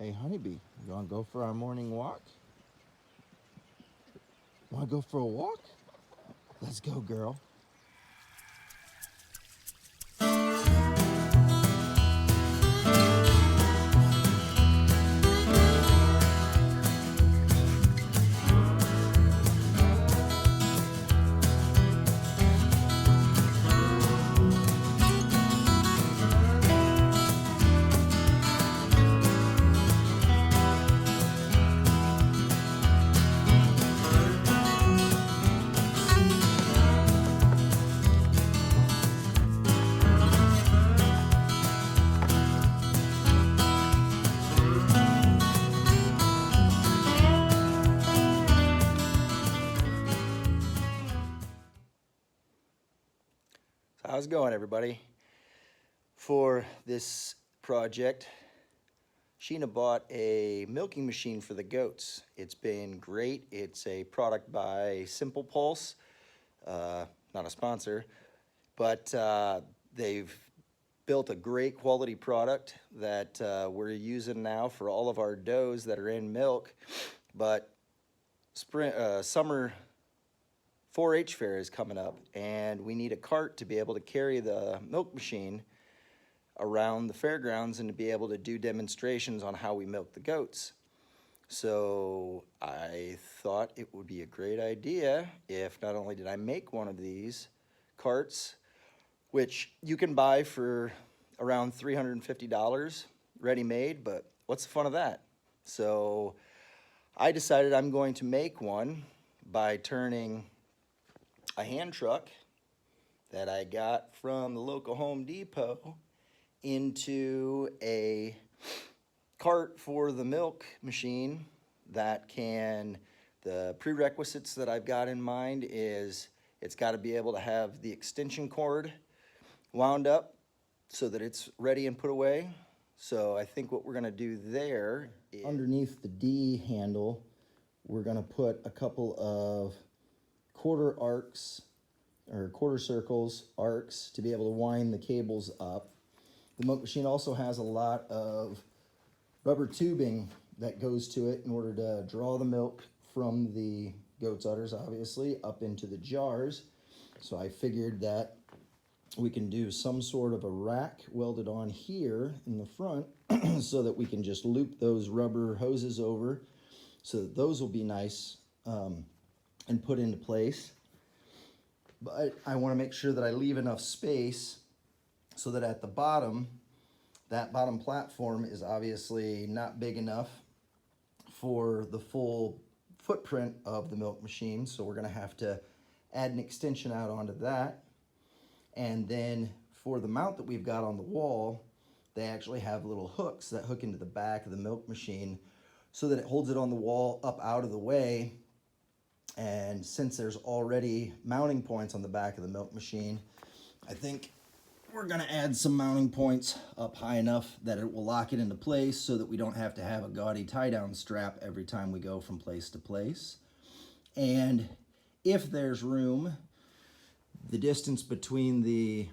Hey, honeybee, you want to go for our morning walk? Want to go for a walk? Let's go, girl. So how's it going, everybody? For this project, Sheena bought a milking machine for the goats. It's been great. It's a product by Simple Pulse, not a sponsor, but they've built a great quality product that we're using now for all of our does that are in milk. But summer 4-H fair is coming up, and we need a cart to be able to carry the milk machine around the fairgrounds and to be able to do demonstrations on how we milk the goats. So I thought it would be a great idea if not only did I make one of these carts, which you can buy for around $350 ready-made, but what's the fun of that? So I decided I'm going to make one by turning a hand truck that I got from the local Home Depot into a cart for the milk machine that can, the prerequisites that I've got in mind is it's got to be able to have the extension cord wound up so that it's ready and put away. So I think what we're going to do there is underneath the D handle, we're going to put a couple of quarter arcs or quarter circles, arcs, to be able to wind the cables up. The milk machine also has a lot of rubber tubing that goes to it in order to draw the milk from the goat's udders, obviously, up into the jars. So I figured that we can do some sort of a rack welded on here in the front so that we can just loop those rubber hoses over so that those will be nice and put into place. But I want to make sure that I leave enough space so that at the bottom, that bottom platform is obviously not big enough for the full footprint of the milk machine. So we're going to have to add an extension out onto that. And then for the mount that we've got on the wall, they actually have little hooks that hook into the back of the milk machine so that it holds it on the wall up out of the way. And since there's already mounting points on the back of the milk machine, I think we're going to add some mounting points up high enough that it will lock it into place so that we don't have to have a gaudy tie-down strap every time we go from place to place. And if there's room, the distance between the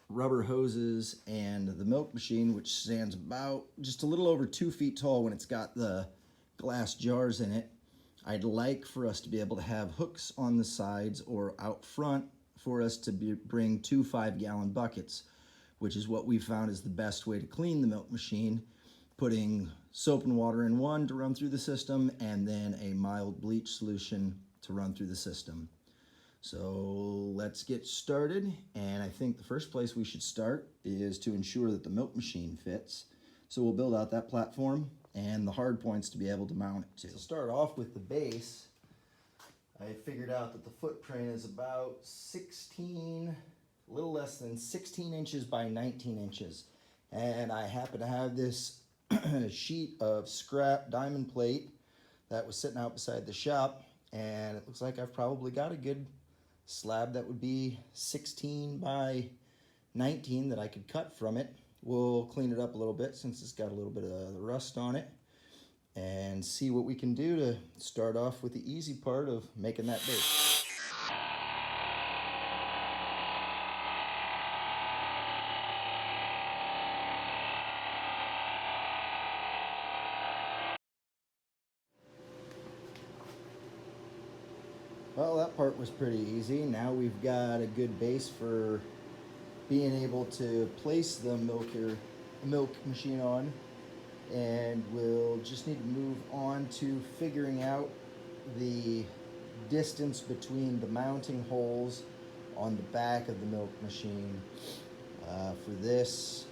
rubber hoses and the milk machine, which stands about just a little over 2 feet tall when it's got the glass jars in it, I'd like for us to be able to have hooks on the sides or out front for us to bring 2 5-gallon buckets, which is what we found is the best way to clean the milk machine, putting soap and water in one to run through the system and then a mild bleach solution to run through the system. So let's get started, and I think the first place we should start is to ensure that the milk machine fits. So we'll build out that platform and the hard points to be able to mount it to. To start off with the base, I figured out that the footprint is about a little less than 16 inches by 19 inches. And I happen to have this sheet of scrap diamond plate that was sitting out beside the shop, and it looks like I've probably got a good slab that would be 16 by 19 that I could cut from it. We'll clean it up a little bit since it's got a little bit of the rust on it and see what we can do to start off with the easy part of making that base. Well, that part was pretty easy. Now we've got a good base for being able to place the milk machine on, and we'll just need to move on to figuring out the distance between the mounting holes on the back of the milk machine. For this,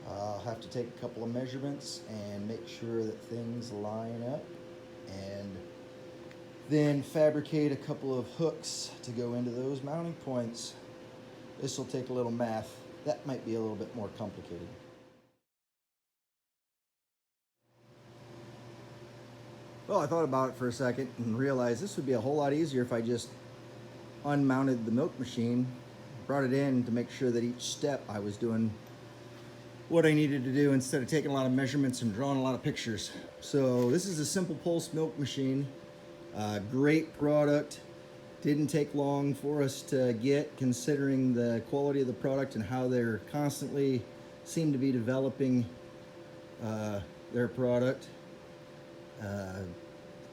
I'll have to take a couple of measurements and make sure that things line up, and then fabricate a couple of hooks to go into those mounting points. This will take a little math. That might be a little bit more complicated. Well, I thought about it for a second and realized this would be a whole lot easier if I just unmounted the milk machine, brought it in to make sure that each step I was doing what I needed to do instead of taking a lot of measurements and drawing a lot of pictures. So this is a simple pulse milk machine. Great product. Didn't take long for us to get, considering the quality of the product and how they're constantly seem to be developing their product.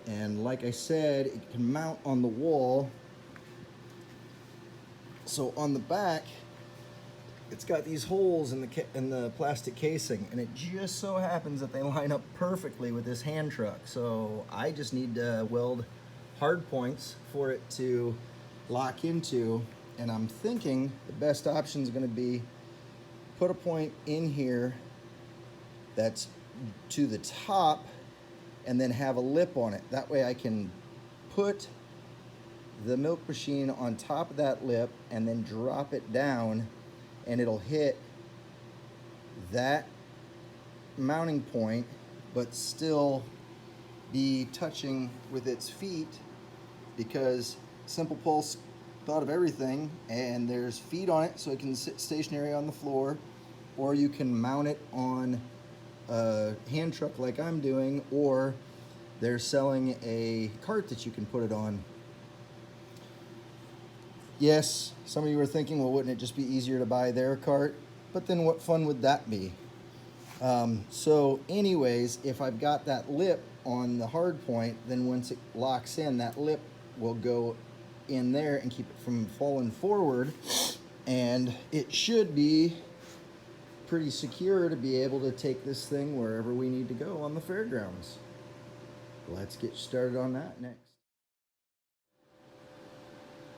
And like I said, it can mount on the wall. So on the back, it's got these holes in the plastic casing, and it just so happens that they line up perfectly with this hand truck. So I just need to weld hard points for it to lock into, and I'm thinking the best option is going to be put a point in here that's to the top and then have a lip on it. That way I can put the milk machine on top of that lip and then drop it down, and it'll hit that mounting point but still be touching with its feet, because Simple Pulse thought of everything, and there's feet on it so it can sit stationary on the floor, or you can mount it on a hand truck like I'm doing, or they're selling a cart that you can put it on. Yes, some of you are thinking, well, wouldn't it just be easier to buy their cart? But then what fun would that be? So anyways, if I've got that lip on the hard point, then once it locks in, that lip will go in there and keep it from falling forward, and it should be pretty secure to be able to take this thing wherever we need to go on the fairgrounds. Let's get started on that next.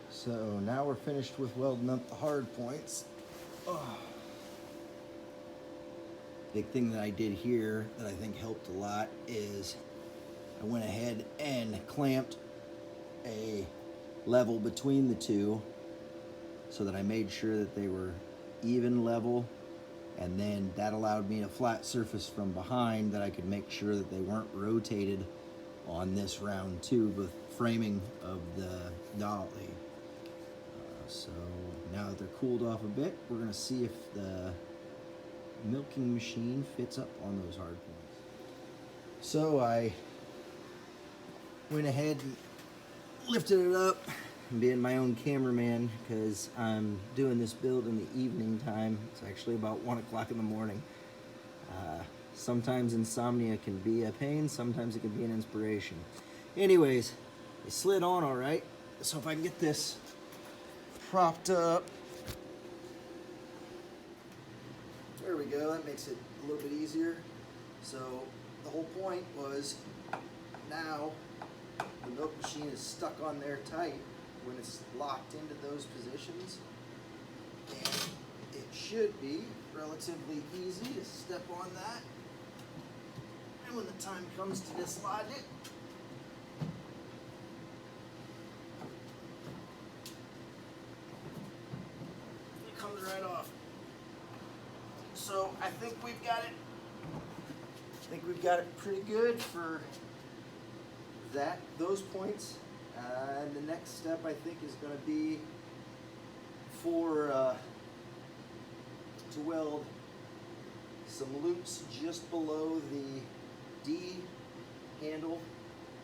So now we're finished with welding up the hard points. Oh. Big thing that I did here that I think helped a lot is I went ahead and clamped a level between the two so that I made sure that they were even level, and then that allowed me a flat surface from behind that I could make sure that they weren't rotated on this round tube with framing of the dolly. So now that they're cooled off a bit, we're going to see if the milking machine fits up on those hard points. So I went ahead and lifted it up, being my own cameraman, because I'm doing this build in the evening time. It's actually about 1 o'clock in the morning. Sometimes insomnia can be a pain, sometimes it can be an inspiration. Anyways, it slid on all right. So if I can get this propped up. There we go, that makes it a little bit easier. So the whole point was, now the milk machine is stuck on there tight when it's locked into those positions, and it should be relatively easy to step on that, and when the time comes to dislodge it, it comes right off. So I think we've got it pretty good for those points. And the next step, I think, is going to be to weld some loops just below the D handle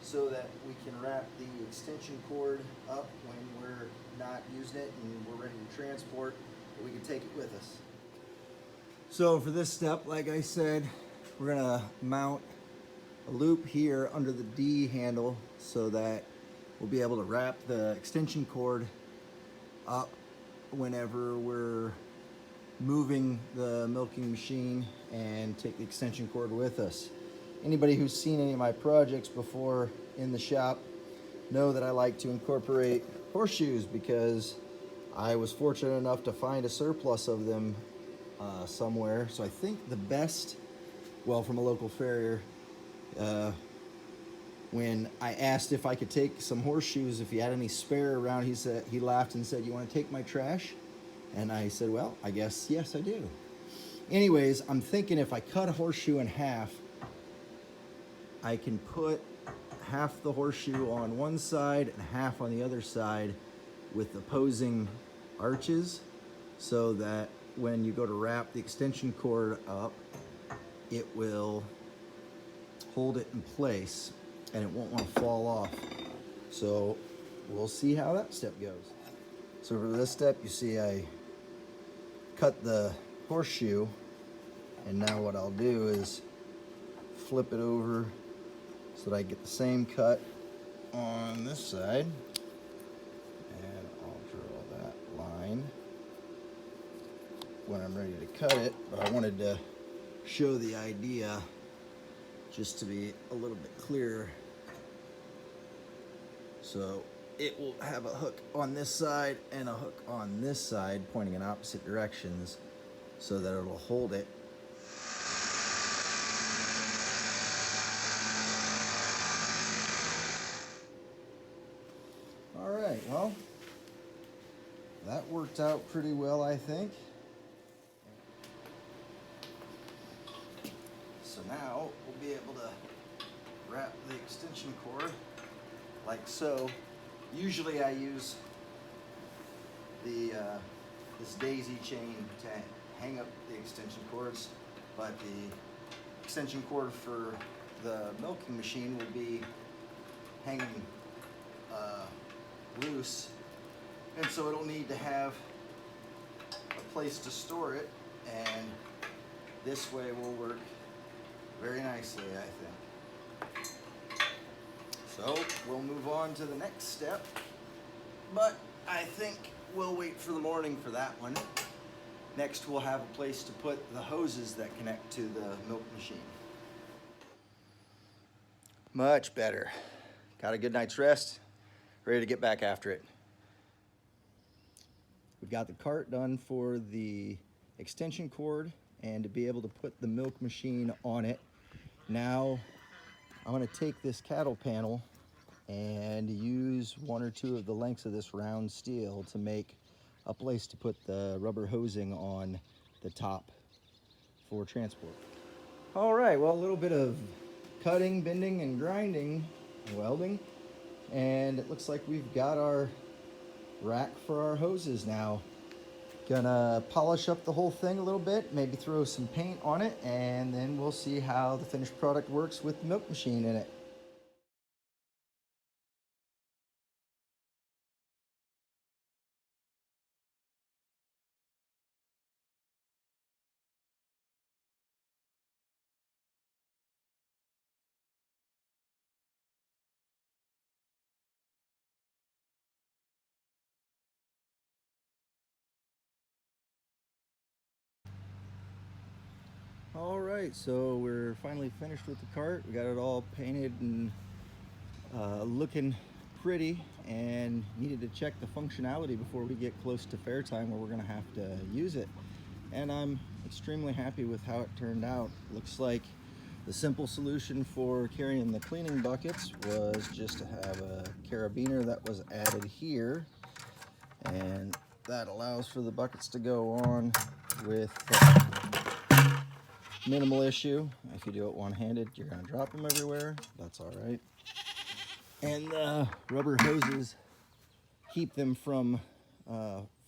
so that we can wrap the extension cord up when we're not using it and we're ready to transport, but we can take it with us. So for this step, like I said, we're going to mount a loop here under the D handle so that we'll be able to wrap the extension cord up whenever we're moving the milking machine and take the extension cord with us. Anybody who's seen any of my projects before in the shop know that I like to incorporate horseshoes because I was fortunate enough to find a surplus of them somewhere. So I think the best, well, from a local farrier, when I asked if I could take some horseshoes, if he had any spare around, he laughed and said, "You want to take my trash?" And I said, "Well, I guess yes, I do." Anyways, I'm thinking if I cut a horseshoe in half, I can put half the horseshoe on one side and half on the other side with opposing arches, so that when you go to wrap the extension cord up, it will hold it in place and it won't want to fall off. So we'll see how that step goes. So for this step, you see I cut the horseshoe, and now what I'll do is flip it over so that I get the same cut on this side, and I'll draw that line when I'm ready to cut it. But I wanted to show the idea just to be a little bit clearer. So it will have a hook on this side and a hook on this side pointing in opposite directions so that it'll hold it. All right, well, that worked out pretty well, I think. So now we'll be able to wrap the extension cord like so. Usually I use the this daisy chain to hang up the extension cords, but the extension cord for the milking machine will be hanging loose, and so it'll need to have a place to store it, and this way will work very nicely, I think. So we'll move on to the next step, but I think we'll wait for the morning for that one. Next, we'll have a place to put the hoses that connect to the milk machine. Much better. Got a good night's rest, ready to get back after it. We've got the cart done for the extension cord and to be able to put the milk machine on it. Now I'm going to take this cattle panel and use one or two of the lengths of this round steel to make a place to put the rubber hosing on the top for transport. All right, well, a little bit of cutting, bending, and grinding, welding, and it looks like we've got our rack for our hoses now. Gonna polish up the whole thing a little bit, maybe throw some paint on it, and then we'll see how the finished product works with the milk machine in it. All right, so we're finally finished with the cart. We got it all painted and looking pretty, and needed to check the functionality before we get close to fair time where we're gonna have to use it. And I'm extremely happy with how it turned out. Looks like the simple solution for carrying the cleaning buckets was just to have a carabiner that was added here, and that allows for the buckets to go on with minimal issue. If you do it one-handed, you're gonna drop them everywhere. That's all right. And the rubber hoses keep them from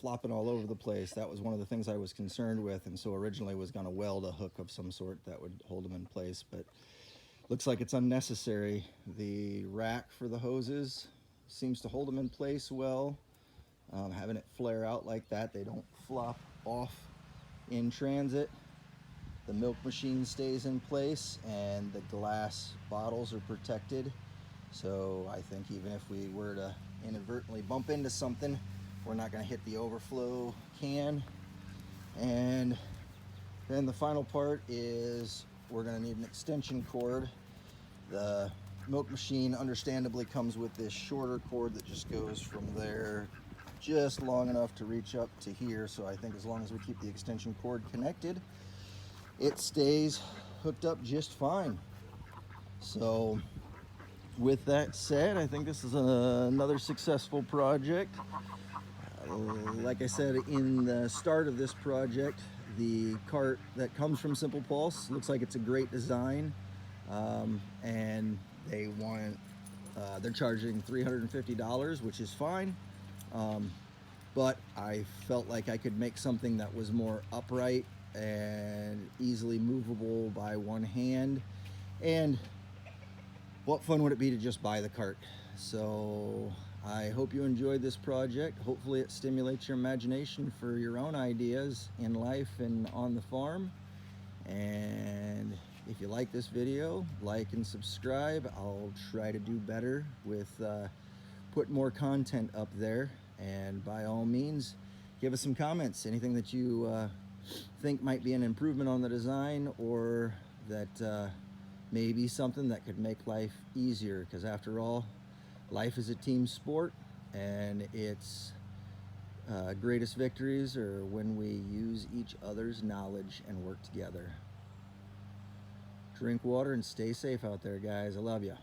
flopping all over the place. That was one of the things I was concerned with, and so originally was gonna weld a hook of some sort that would hold them in place, but looks like it's unnecessary. The rack for the hoses seems to hold them in place well. Having it flare out like that, they don't flop off in transit. The milk machine stays in place and the glass bottles are protected So I think even if we were to inadvertently bump into something, we're not going to hit the overflow can. And then the final part is we're going to need an extension cord. The milk machine understandably comes with this shorter cord that just goes from there just long enough to reach up to here. So I think as long as we keep the extension cord connected, it stays hooked up just fine. So with that said, I think this is another successful project. Like I said in the start of this project, the cart that comes from Simple Pulse looks like it's a great design, and they're charging $350, which is fine, but I felt like I could make something that was more upright and easily movable by one hand. And what fun would it be to just buy the cart? So I hope you enjoyed this project. Hopefully it stimulates your imagination for your own ideas in life and on the farm. And if you like this video, like and subscribe. I'll try to do better with put more content up there. And by all means, give us some comments. Anything that you think might be an improvement on the design, or that maybe something that could make life easier, because after all, life is a team sport, and its greatest victories are when we use each other's knowledge and work together. Drink water and stay safe out there, guys. I love you.